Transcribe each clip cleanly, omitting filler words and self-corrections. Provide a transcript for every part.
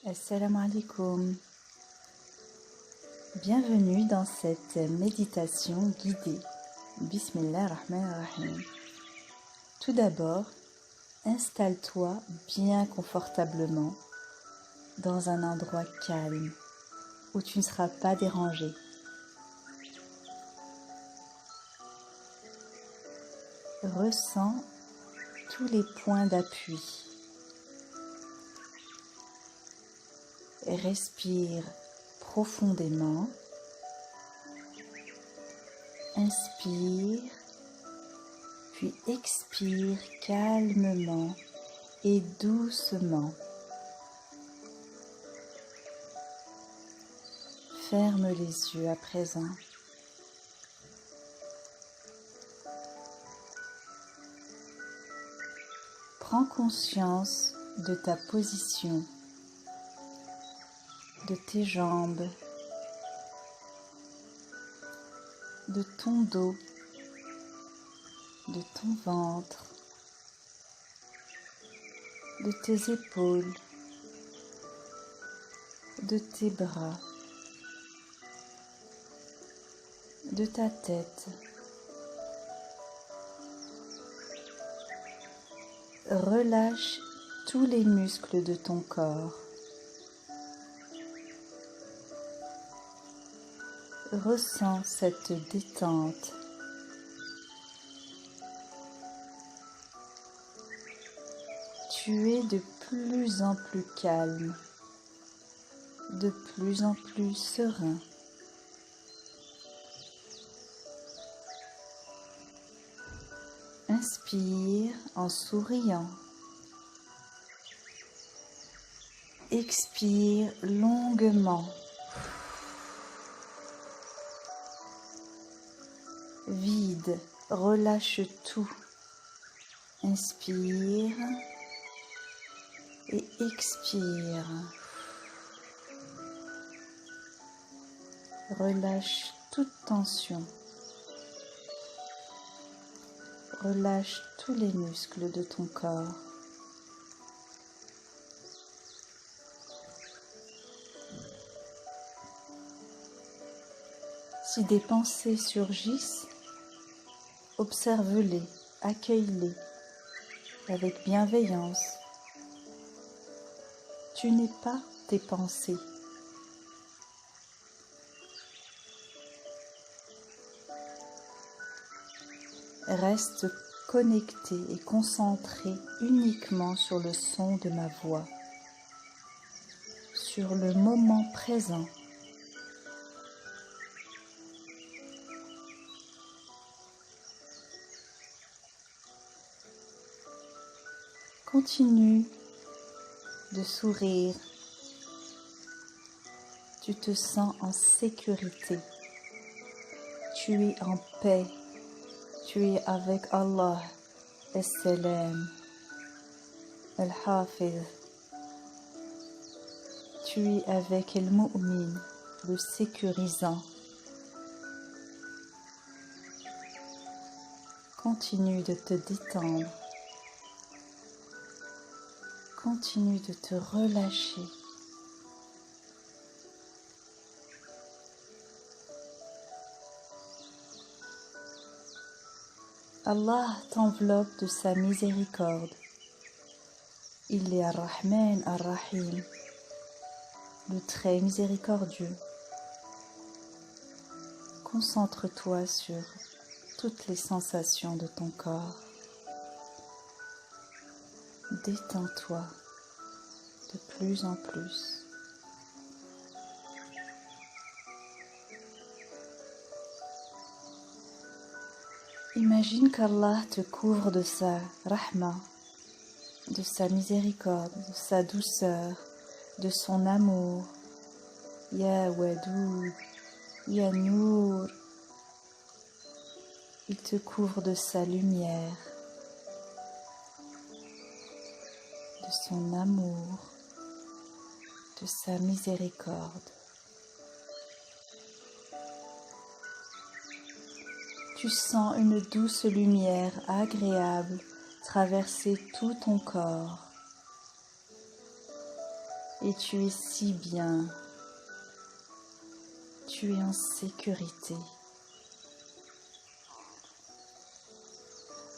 Assalamu alaikum. Bienvenue dans cette méditation guidée. Bismillah ar-Rahman ar-Rahim. Tout d'abord, installe-toi bien confortablement dans un endroit calme où tu ne seras pas dérangé. Ressens tous les points d'appui. Respire profondément. Inspire, puis expire calmement et doucement. Ferme les yeux à présent. Prends conscience de ta position, de tes jambes, de ton dos, de ton ventre, de tes épaules, de tes bras, de ta tête. Relâche tous les muscles de ton corps. Ressens cette détente. Tu es de plus en plus calme, de plus en plus serein. Inspire en souriant. Expire longuement. Vide, relâche tout. Inspire et expire. Relâche toute tension. Relâche tous les muscles de ton corps. Si des pensées surgissent, observe-les, accueille-les avec bienveillance. Tu n'es pas tes pensées. Reste connecté et concentré uniquement sur le son de ma voix, sur le moment présent. Continue de sourire. Tu te sens en sécurité. Tu es en paix. Tu es avec Allah, As-Salam, Al-Hafiz. Tu es avec Al-Mu'min, le sécurisant. Continue de te détendre. Continue de te relâcher. Allah t'enveloppe de sa miséricorde. Il est Ar-Rahman Ar-Rahim, le très miséricordieux. Concentre-toi sur toutes les sensations de ton corps. Détends-toi de plus en plus. Imagine qu'Allah te couvre de sa rahma, de sa miséricorde, de sa douceur, de son amour. Ya Wadoud, Ya Nour. Il te couvre de sa lumière, de son amour, de sa miséricorde. Tu sens une douce lumière agréable traverser tout ton corps. et tu es si bien. Tu es en sécurité.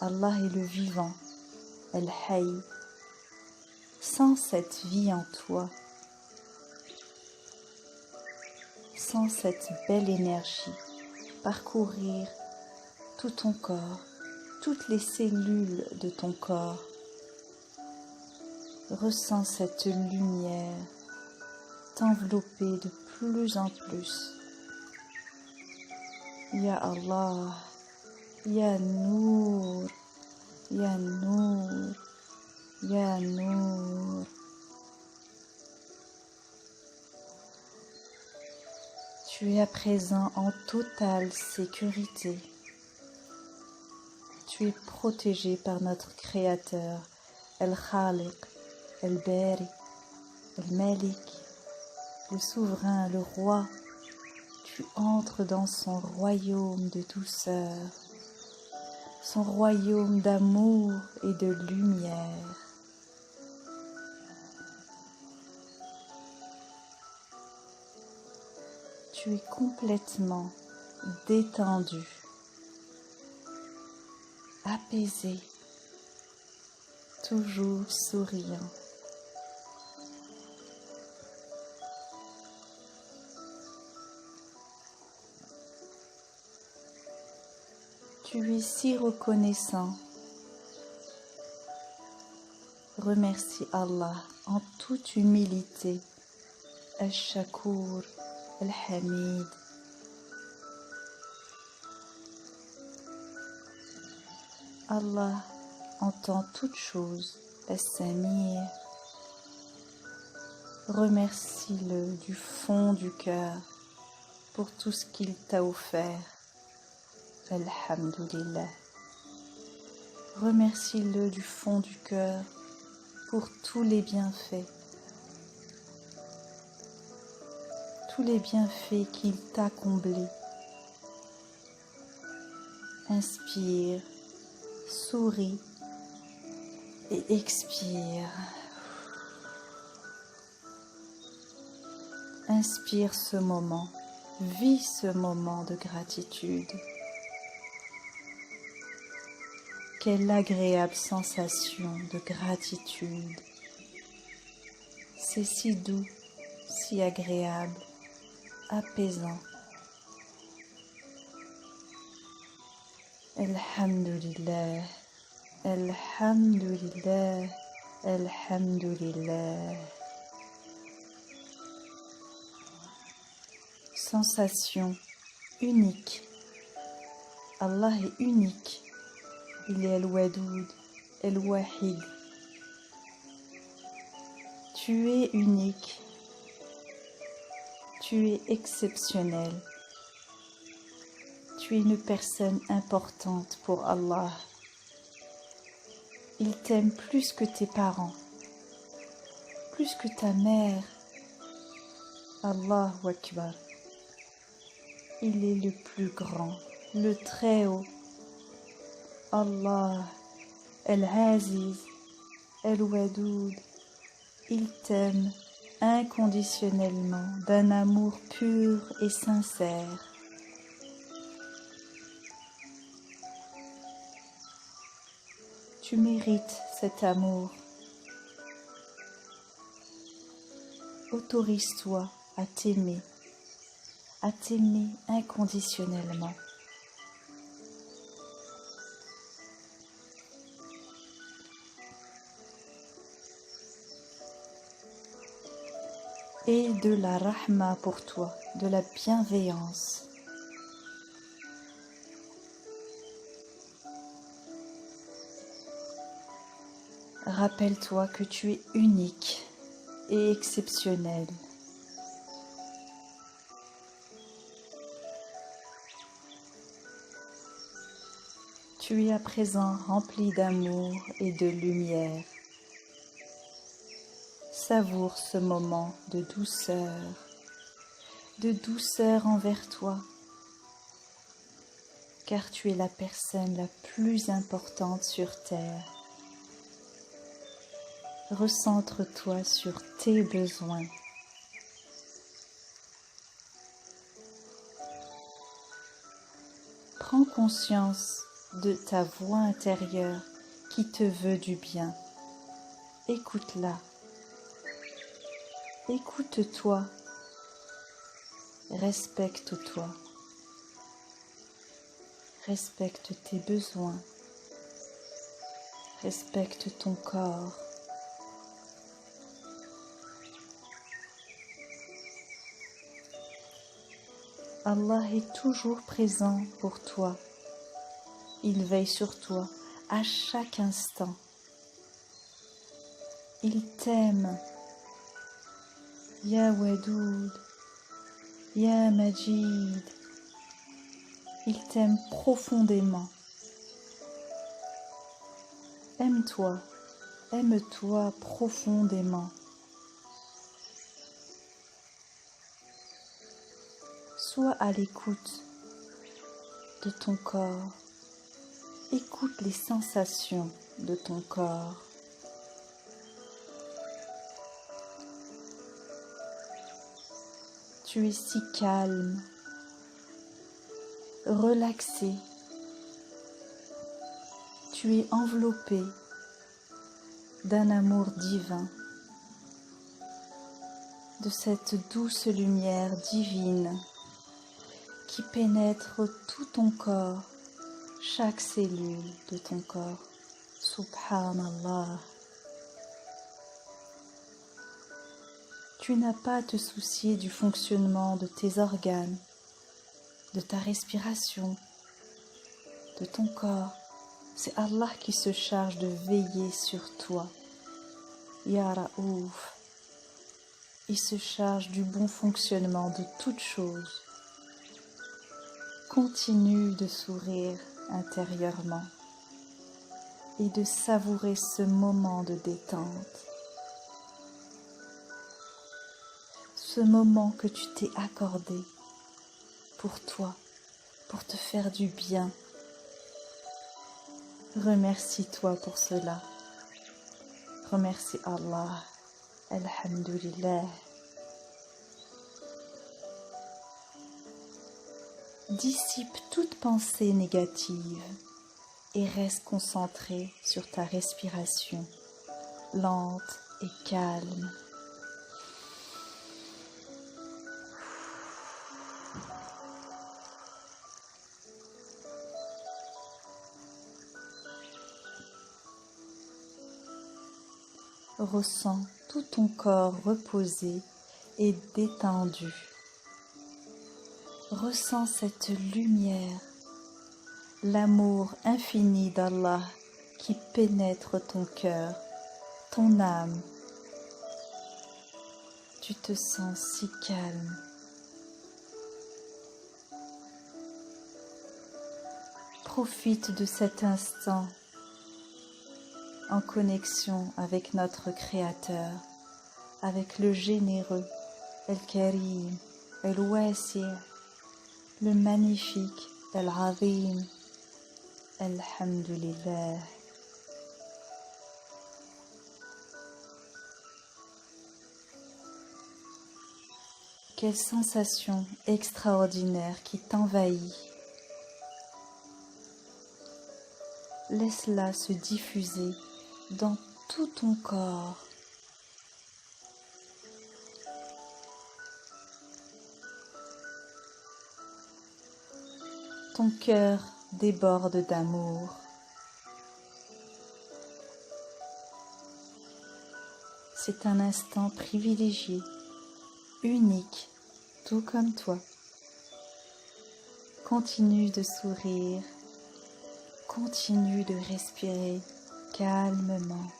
Allah est le vivant, Al-Hayy. Sans cette vie en toi, sans cette belle énergie, parcourir tout ton corps, toutes les cellules de ton corps, ressens cette lumière t'envelopper de plus en plus. Ya Allah, Ya Nour, Ya Nour, Ya Nour. Tu es à présent en totale sécurité. Tu es protégé par notre Créateur, Al-Khaliq, Al-Bari, Al-Malik, le souverain, le roi. Tu entres dans son royaume de douceur, son royaume d'amour et de lumière. Tu es complètement détendu, apaisé, toujours souriant. Tu es si reconnaissant. Remercie Allah en toute humilité. Al-Shakour, Al-Hamid. Allah entend toutes choses. Al-Samir. Remercie-le du fond du cœur pour tout ce qu'il t'a offert. Alhamdulillah. Remercie-le du fond du cœur pour tous les bienfaits. Tous les bienfaits qu'il t'a comblés. Inspire, souris et expire. Inspire ce moment, vis ce moment de gratitude. Quelle agréable sensation de gratitude. C'est si doux, si agréable, apaisant. Alhamdulillah, Alhamdulillah, Alhamdulillah. Sensation unique. Allah est unique. Il est Al-Wadoud, Al-Wahid. Tu es unique. Tu es exceptionnel. Tu es une personne importante pour Allah. Il t'aime plus que tes parents, plus que ta mère. Allahu Akbar. Il est le plus grand, le très haut. Allah, Al-Aziz, Al-Wadoud, il t'aime inconditionnellement d'un amour pur et sincère. Tu mérites cet amour. Autorise-toi à t'aimer inconditionnellement. Et de la rahma pour toi, de la bienveillance. Rappelle-toi que tu es unique et exceptionnel. Tu es à présent rempli d'amour et de lumière. Savoure ce moment de douceur envers toi, car tu es la personne la plus importante sur terre. Recentre-toi sur tes besoins. Prends conscience de ta voix intérieure qui te veut du bien. Écoute-la. Écoute-toi. Respecte-toi. Respecte tes besoins. Respecte ton corps. Allah est toujours présent pour toi. Il veille sur toi à chaque instant. Il t'aime. Ya Wadoud, Ya Majid. Il t'aime profondément. Aime-toi, aime-toi profondément. Sois à l'écoute de ton corps. Écoute les sensations de ton corps. Tu es si calme, relaxé. Tu es enveloppé d'un amour divin, de cette douce lumière divine qui pénètre tout ton corps, chaque cellule de ton corps. Subhanallah. Tu n'as pas à te soucier du fonctionnement de tes organes, de ta respiration, de ton corps. C'est Allah qui se charge de veiller sur toi. Ya Raouf. Il se charge du bon fonctionnement de toutes choses. Continue de sourire intérieurement et de savourer ce moment de détente. Ce moment que tu t'es accordé pour toi, pour te faire du bien. Remercie-toi pour cela. Remercie Allah. Alhamdulillah. Dissipe toute pensée négative et reste concentré sur ta respiration lente et calme. Ressens tout ton corps reposé et détendu. Ressens cette lumière, l'amour infini d'Allah qui pénètre ton cœur, ton âme. Tu te sens si calme. Profite de cet instant en connexion avec notre Créateur, avec le généreux, El-Karim, El-Wasi', le magnifique, El-Azim, Alhamdulillah. Quelle sensation extraordinaire qui t'envahit. Laisse-la se diffuser dans tout ton corps. Ton cœur déborde d'amour. C'est un instant privilégié, unique, tout comme toi. Continue de sourire, continue de respirer calmement.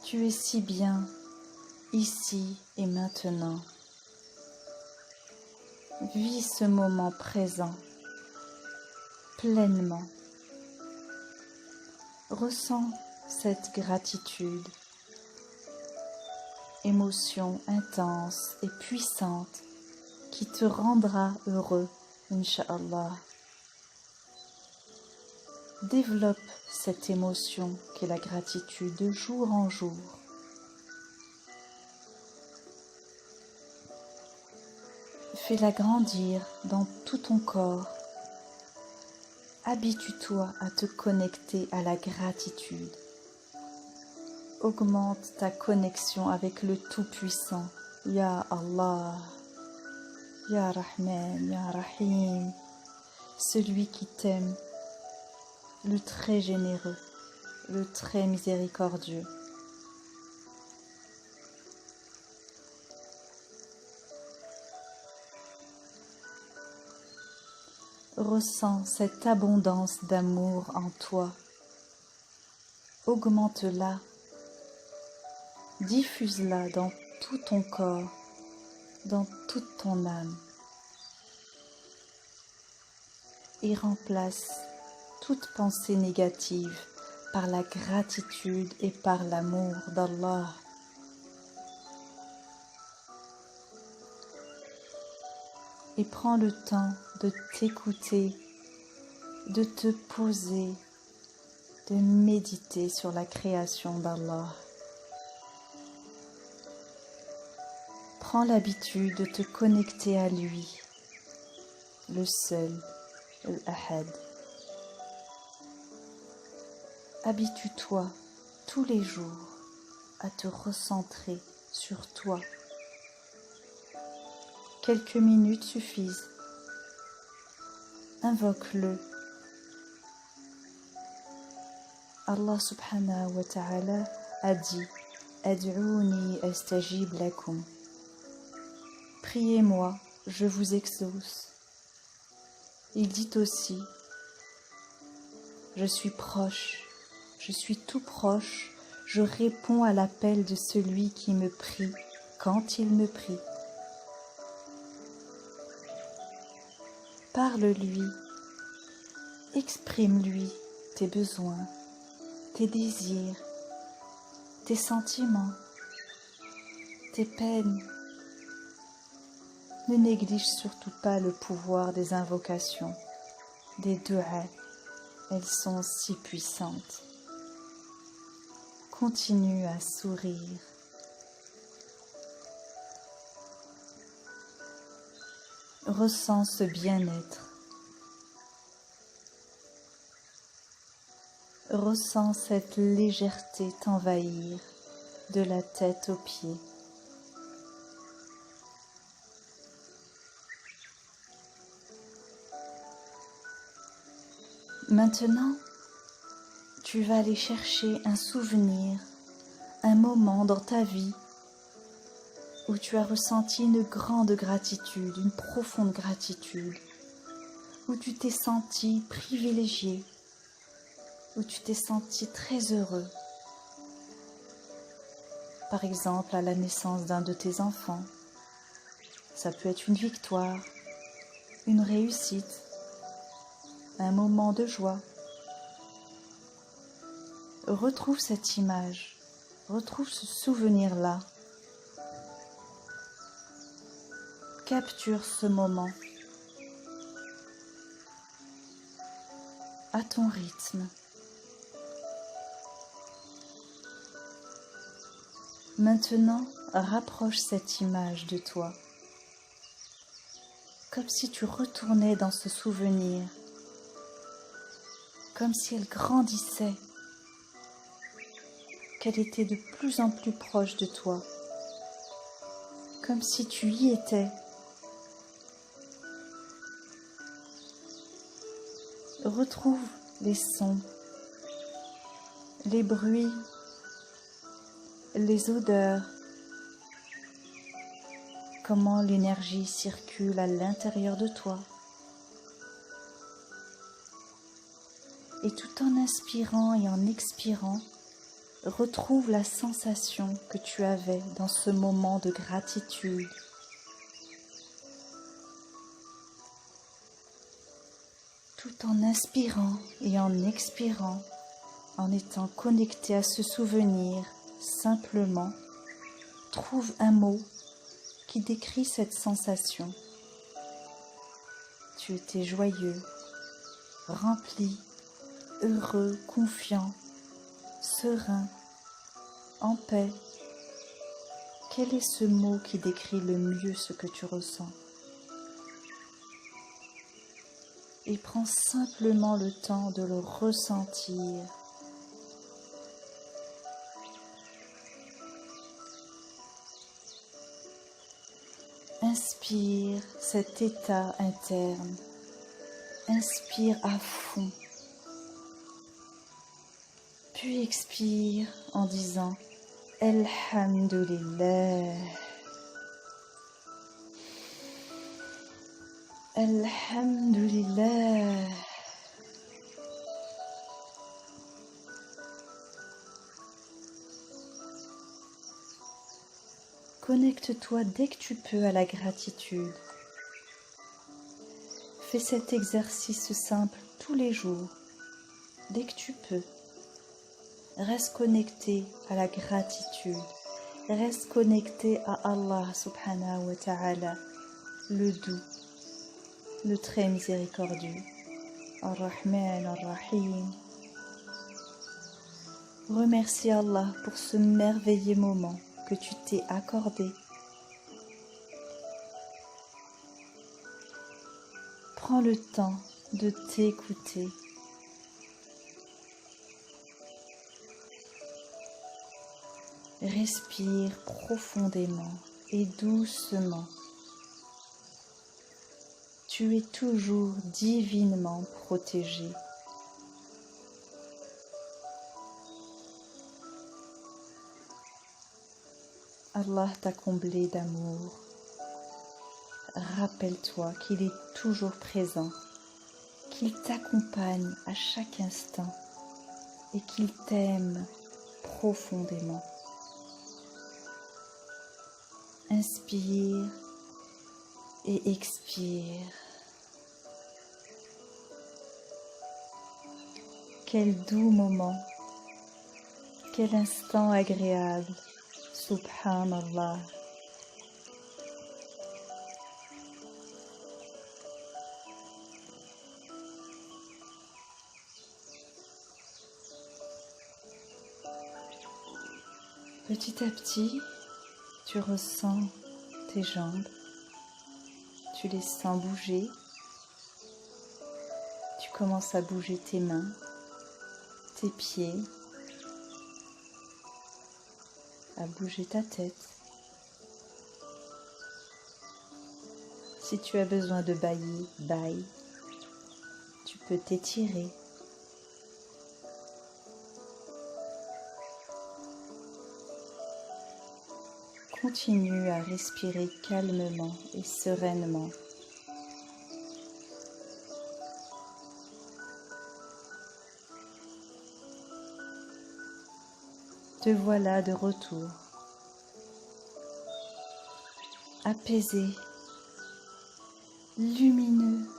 Tu es si bien ici et maintenant. Vis ce moment présent pleinement. Ressens cette gratitude, émotion intense et puissante qui te rendra heureux, Inch'Allah. Développe cette émotion qu'est la gratitude de jour en jour. Fais-la grandir dans tout ton corps. Habitue-toi à te connecter à la gratitude. Augmente ta connexion avec le Tout-Puissant. Ya Allah, Ya Rahman, Ya Rahim, celui qui t'aime, le très généreux, le très miséricordieux. Ressens cette abondance d'amour en toi. Augmente-la, diffuse-la dans tout ton corps, dans toute ton âme. Et remplace toute pensée négative par la gratitude et par l'amour d'Allah. Et prends le temps de t'écouter, de te poser, de méditer sur la création d'Allah. Prends l'habitude de te connecter à lui, le seul, l'Ahad. Habitue-toi tous les jours à te recentrer sur toi. Quelques minutes suffisent. Invoque-le. Allah subhanahu wa ta'ala a dit « Ad'ouni astajib lakum » Priez-moi, je vous exauce. Il dit aussi « Je suis proche, je suis tout proche, je réponds à l'appel de celui qui me prie quand il me prie. » Parle-lui, exprime-lui tes besoins, tes désirs, tes sentiments, tes peines. Ne néglige surtout pas le pouvoir des invocations, des du'as, elles sont si puissantes. Continue à sourire. Ressens ce bien-être. Ressens cette légèreté t'envahir de la tête aux pieds. Maintenant, tu vas aller chercher un souvenir, un moment dans ta vie où tu as ressenti une grande gratitude, une profonde gratitude, où tu t'es senti privilégié, où tu t'es senti très heureux. Par exemple, à la naissance d'un de tes enfants. Ça peut être une victoire, une réussite, un moment de joie. Retrouve cette image, retrouve ce souvenir-là. Capture ce moment à ton rythme. Maintenant, rapproche cette image de toi, comme si tu retournais dans ce souvenir, comme si elle grandissait, qu'elle était de plus en plus proche de toi, comme si tu y étais. Retrouve les sons, les bruits, les odeurs, comment l'énergie circule à l'intérieur de toi. Et tout en inspirant et en expirant, retrouve la sensation que tu avais dans ce moment de gratitude. Tout en inspirant et en expirant, en étant connecté à ce souvenir, simplement, trouve un mot qui décrit cette sensation. Tu étais joyeux, rempli, heureux, confiant, serein, en paix. Quel est ce mot qui décrit le mieux ce que tu ressens? Et prends simplement le temps de le ressentir. Inspire cet état interne. Inspire à fond. Puis expire en disant Alhamdulillah. Alhamdulillah. Connecte-toi dès que tu peux à la gratitude. Fais cet exercice simple tous les jours, dès que tu peux. Reste connecté à la gratitude. Reste connecté à Allah subhanahu wa ta'ala, le doux, le très miséricordieux. Ar-Rahman, Ar-Rahim. Remercie Allah pour ce merveilleux moment que tu t'es accordé. Prends le temps de t'écouter. Respire profondément et doucement. Tu es toujours divinement protégé. Allah t'a comblé d'amour. Rappelle-toi qu'il est toujours présent, qu'il t'accompagne à chaque instant et qu'il t'aime profondément. Inspire et expire. Quel doux moment, quel instant agréable. Subhanallah. Petit à petit, tu ressens tes jambes, tu les sens bouger, tu commences à bouger tes mains, tes pieds, à bouger ta tête. Si tu as besoin de bailler, baille. Tu peux t'étirer. Continue à respirer calmement et sereinement. Te voilà de retour, apaisé, lumineux,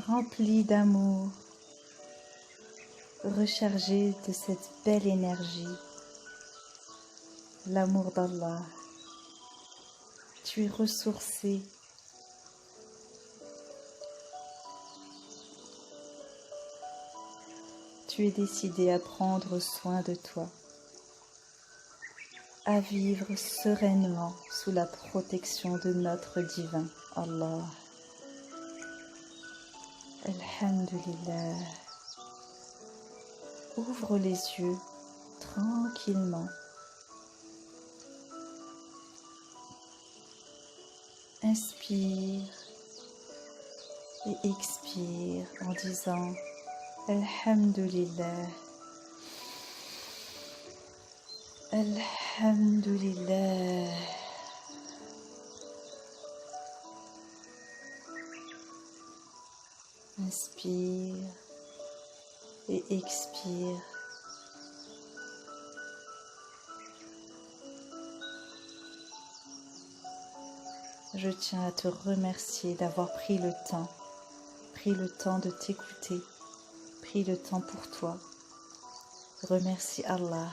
rempli d'amour, rechargé de cette belle énergie, l'amour d'Allah. Tu es ressourcé. Tu es décidé à prendre soin de toi, à vivre sereinement sous la protection de notre divin Allah. Alhamdulillah. Ouvre les yeux tranquillement. Inspire et expire en disant Alhamdulillah. Alhamdulillah. Inspire et expire. Je tiens à te remercier d'avoir pris le temps de t'écouter, pris le temps pour toi. Remercie Allah.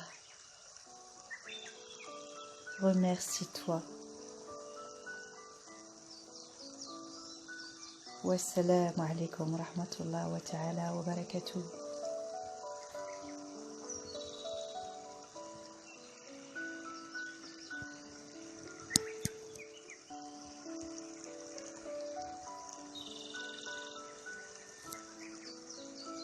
Remercie-toi. Wassalamu alaikum wa rahmatullahi wa ta'ala wa barakatuh.